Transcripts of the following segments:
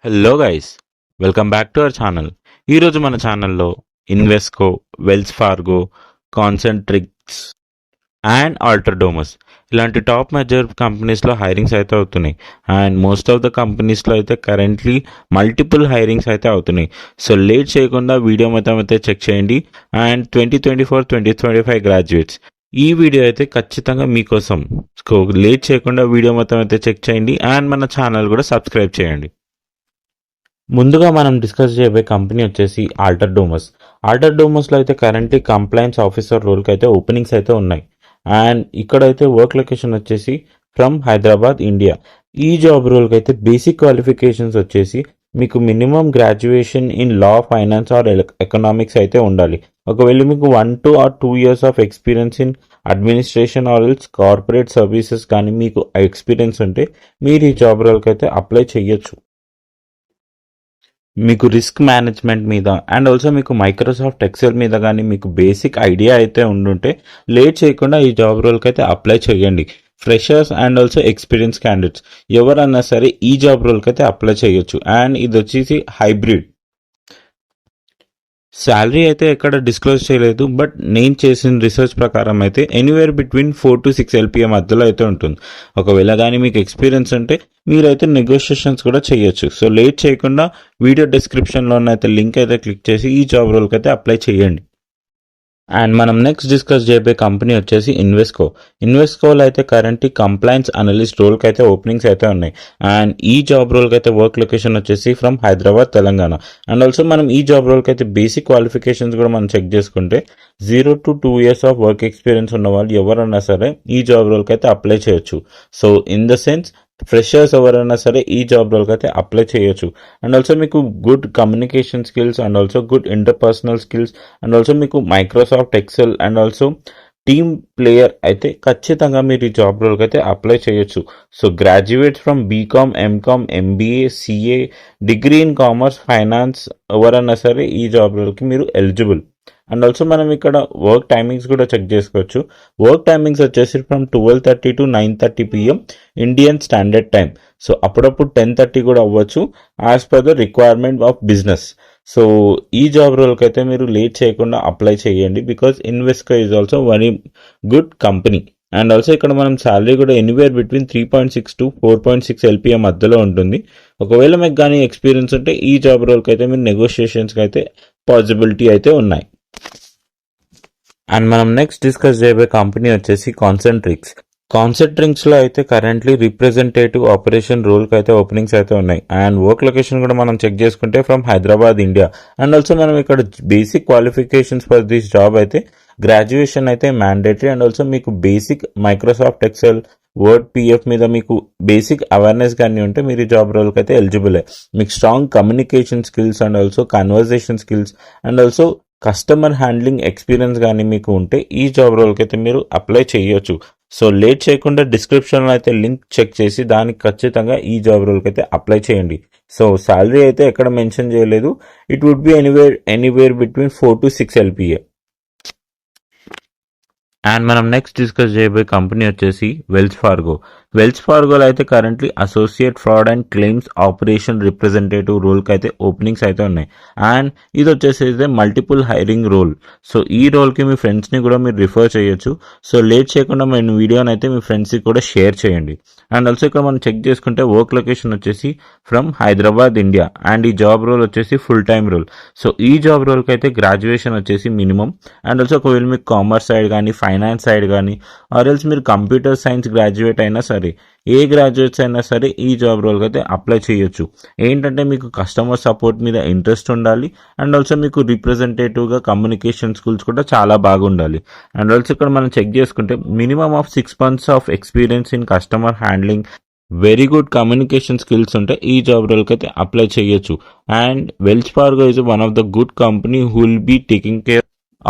Hello guys, welcome back to our channel. ఈరోజు మన ఛానల్లో Invesco, Wells Fargo, Concentrix and Alter Domus ఇలాంటి top major కంపెనీస్లో హైరింగ్స్ అయితే అవుతున్నాయి. అండ్ మోస్ట్ ఆఫ్ ద కంపెనీస్లో అయితే కరెంట్లీ మల్టిపుల్ హైరింగ్స్ అయితే అవుతున్నాయి. సో లేట్ చేయకుండా వీడియో మొత్తం అయితే చెక్ చేయండి. అండ్ 2024-2025 గ్రాడ్యుయేట్స్, ఈ వీడియో అయితే ఖచ్చితంగా మీకోసం. సో లేట్ చేయకుండా వీడియో మొత్తం అయితే చెక్ చేయండి అండ్ మన ఛానల్ కూడా సబ్స్క్రైబ్ చేయండి. ముందుగా మనం డిస్కస్ చేయబోయే కంపెనీ వచ్చేసి ఆల్టర్డోమస్లో అయితే కరెంట్లీ కంప్లైన్స్ ఆఫీసర్ రోల్కి అయితే ఓపెనింగ్స్ అయితే ఉన్నాయి. అండ్ ఇక్కడైతే వర్క్ లొకేషన్ వచ్చేసి ఫ్రమ్ హైదరాబాద్, ఇండియా. ఈ జాబ్ రోల్కి అయితే బేసిక్ క్వాలిఫికేషన్స్ వచ్చేసి మీకు minimum graduation in law, finance are economics అయితే ఉండాలి. ఒకవేళ మీకు 1 to 2 years of experience in administration or else corporate services కానీ మీకు ఎక్స్పీరియన్స్ ఉంటే మీరు ఈ జాబ్ రోల్కి అయితే అప్లై చేయొచ్చు. మీకు రిస్క్ మేనేజ్మెంట్ మీద అండ్ ఆల్సో మీకు మైక్రోసాఫ్ట్ ఎక్సెల్ మీద కానీ మీకు బేసిక్ ఐడియా అయితే ఉండుంటే లేట్ చేయకుండా ఈ జాబ్ రోల్కి అయితే అప్లై చేయండి. Freshers and also experience candidates ఎవరన్నా సరే ఈ జాబ్ రోల్కి అయితే అప్లై చేయొచ్చు. అండ్ ఇది వచ్చేసి హైబ్రిడ్. శాలరీ అయితే ఎక్కడ డిస్క్లోజ్ చేయలేదు, బట్ నేను చేసిన రీసెర్చ్ ప్రకారం అయితే ఎనీవేర్ బిట్వీన్ 4 to 6 LPA మధ్యలో అయితే ఉంటుంది. ఒకవేళ కానీ మీకు ఎక్స్పీరియన్స్ ఉంటే మీరైతే నెగోషియేషన్స్ కూడా చేయొచ్చు. సో లేట్ చేయకుండా వీడియో డిస్క్రిప్షన్లోనైతే లింక్ అయితే క్లిక్ చేసి ఈ జాబ్ రోల్కి అయితే అప్లై చేయండి. అండ్ మనం నెక్స్ట్ డిస్కస్ చేయబోయే కంపెనీ వచ్చేసి ఇన్వెస్కోలో అయితే కరెంట్లీ కంప్లైన్స్ అనలిస్ట్ రోల్కి అయితే ఓపెనింగ్స్ అయితే ఉన్నాయి. అండ్ ఈ జాబ్ రోల్కి అయితే వర్క్ లొకేషన్ వచ్చేసి from Hyderabad, Telangana. And also మనం ఈ జాబ్ రోల్కి అయితే బేసిక్ క్వాలిఫికేషన్స్ కూడా మనం చెక్ చేసుకుంటే 0 to 2 years of work experience ఉన్న వాళ్ళు ఎవరన్నా సరే ఈ జాబ్ రోల్కి అయితే అప్లై చేయొచ్చు. So in the sense freshers ఎవరైనా సరే ఈ జాబ్ రోల్కి అయితే అప్లై చేయొచ్చు. అండ్ ఆల్సో మీకు good communication skills and also good interpersonal skills and also మీకు Microsoft Excel and also team player అయితే ఖచ్చితంగా మీరు ఈ జాబ్ రోల్కి అయితే అప్లై చేయొచ్చు. So graduates from BCom, MCom, MBA, CA, degree in commerce, finance ఎవరైనా సరే ఈ జాబ్ రోల్కి మీరు ఎలిజిబుల్. అండ్ ఆల్సో మనం ఇక్కడ వర్క్ టైమింగ్స్ కూడా చెక్ చేసుకోవచ్చు. వర్క్ టైమింగ్స్ వచ్చేసి from 12:30 to 9:30 PM Indian standard time. So అప్పుడప్పుడు 10:30 కూడా అవ్వచ్చు as per the requirement of business. So ఈ జాబ్ రోల్కి అయితే మీరు లేట్ చేయకుండా అప్లై చేయండి, because Invesco is also very good company. And also ఇక్కడ మనం శాలరీ కూడా ఎనీవేర్ బిట్వీన్ 3.6 to 4.6 LPA మధ్యలో ఉంటుంది. ఒకవేళ మీకు కానీ ఎక్స్పీరియన్స్ ఉంటే ఈ జాబ్ రోల్కి అయితే మీరు నెగోషియేషన్స్కి అయితే పాసిబిలిటీ అయితే ఉన్నాయి. అండ్ మనం నెక్స్ట్ డిస్కస్ చేయబోయే కంపెనీ వచ్చేసి కాన్సెంట్రిక్స్లో అయితే కరెంట్లీ రిప్రజెంటేటివ్ ఆపరేషన్ రోల్కి అయితే ఓపెనింగ్స్ అయితే ఉన్నాయి. అండ్ వర్క్ లొకేషన్ కూడా మనం చెక్ చేసుకుంటే from Hyderabad, India. And also మనం ఇక్కడ basic qualifications for this job అయితే గ్రాడ్యుయేషన్ అయితే మ్యాండేటరీ. అండ్ ఆల్సో మీకు basic Microsoft Excel, word, PF మీద మీకు బేసిక్ అవేర్నెస్ కానీ ఉంటే మీరు ఈ జాబ్ రోల్కి అయితే ఎలిజిబులే. మీకు strong communication skills and also conversation skills and also customer handling experience కానీ మీకు ఉంటే ఈ జాబ్ రోల్కి అయితే మీరు అప్లై చేయొచ్చు. సో లేట్ చేయకుండా డిస్క్రిప్షన్లో అయితే లింక్ చెక్ చేసి దానికి ఖచ్చితంగా ఈ జాబ్ రోల్కి అయితే అప్లై చేయండి. సో శాలరీ అయితే ఎక్కడ మెన్షన్ చేయలేదు. It would be anywhere between 4 to 6 LPA. And మనం నెక్స్ట్ డిస్కస్ చేయబోయే కంపెనీ వచ్చేసి వెల్స్ ఫార్గోలో అయితే currently associate fraud and claims operation representative రోల్కి అయితే ఓపెనింగ్స్ అయితే ఉన్నాయి. అండ్ ఇది వచ్చేసి అయితే మల్టిపుల్ హైరింగ్ రోల్. సో ఈ రోల్కి మీ ఫ్రెండ్స్ని కూడా మీరు రిఫర్ చేయొచ్చు. సో లేట్ చేయకుండా మన వీడియోని అయితే మీ ఫ్రెండ్స్కి కూడా షేర్ చేయండి. అండ్ ఆల్సో ఇక్కడ మనం చెక్ చేసుకుంటే వర్క్ లొకేషన్ వచ్చేసి ఫ్రమ్ హైదరాబాద్, ఇండియా. అండ్ ఈ జాబ్ రోల్ వచ్చేసి ఫుల్ టైమ్ రోల్. సో ఈ జాబ్ రోల్కి అయితే గ్రాడ్యుయేషన్ వచ్చేసి మినిమం. అండ్ ఆల్సో ఒకవేళ మీకు కామర్స్ సైడ్ కానీ ఫైనాన్స్ సైడ్ కానీ ఆర్ ఎల్స్ మీరు కంప్యూటర్ సైన్స్ గ్రాడ్యుయేట్ అయినా సరే, ఏ గ్రాడ్యుయేట్స్ అయినా సరే ఈ జాబ్ రోల్కి అయితే అప్లై చేయొచ్చు. ఏంటంటే మీకు కస్టమర్ సపోర్ట్ మీద ఇంట్రెస్ట్ ఉండాలి. అండ్ ఆల్సో మీకు రిప్రజెంటేటివ్గా కమ్యూనికేషన్ స్కిల్స్ కూడా చాలా బాగుండాలి. అండ్ ఆల్సో ఇక్కడ మనం చెక్ చేసుకుంటే minimum of 6 months of experience in customer handling, very good communication skills ఉంటే ఈ జాబ్ రోల్కి అయితే అప్లై చేయొచ్చు. And Wells Fargo is one of the good company who will be taking care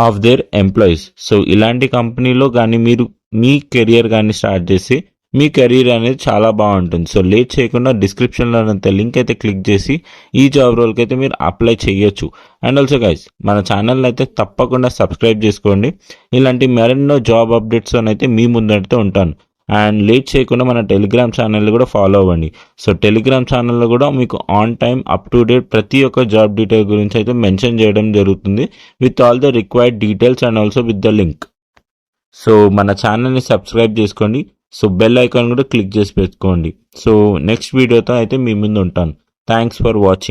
of their employees. So ఇలాంటి కంపెనీలో కానీ మీరు మీ career కానీ స్టార్ట్ చేసి మీ కెరీర్ అనేది చాలా బాగుంటుంది. సో లేట్ చేయకుండా డిస్క్రిప్షన్లో లింక్ అయితే క్లిక్ చేసి ఈ జాబ్ రోల్కి అయితే మీరు అప్లై చేయొచ్చు. అండ్ ఆల్సో గైస్, మన ఛానల్ అయితే తప్పకుండా సబ్స్క్రైబ్ చేసుకోండి. ఇలాంటి మరెన్నో జాబ్ అప్డేట్స్ అయితే మీ ముందైతే ఉంటాను. అండ్ లేట్ చేయకుండా మన టెలిగ్రామ్ ఛానల్ కూడా ఫాలో అవ్వండి. సో టెలిగ్రామ్ ఛానల్లో కూడా మీకు on time up to date ప్రతి ఒక్క జాబ్ డీటెయిల్ గురించి అయితే మెన్షన్ చేయడం జరుగుతుంది with all the required details and also with the link. So మన ఛానల్ని సబ్స్క్రైబ్ చేసుకోండి. సో బెల్ ఐకాన్ కూడా క్లిక్ చేసి పెట్టుకోండి. సో నెక్స్ట్ వీడియోతో అయితే మీ ముందు ఉంటాను. Thanks for watching.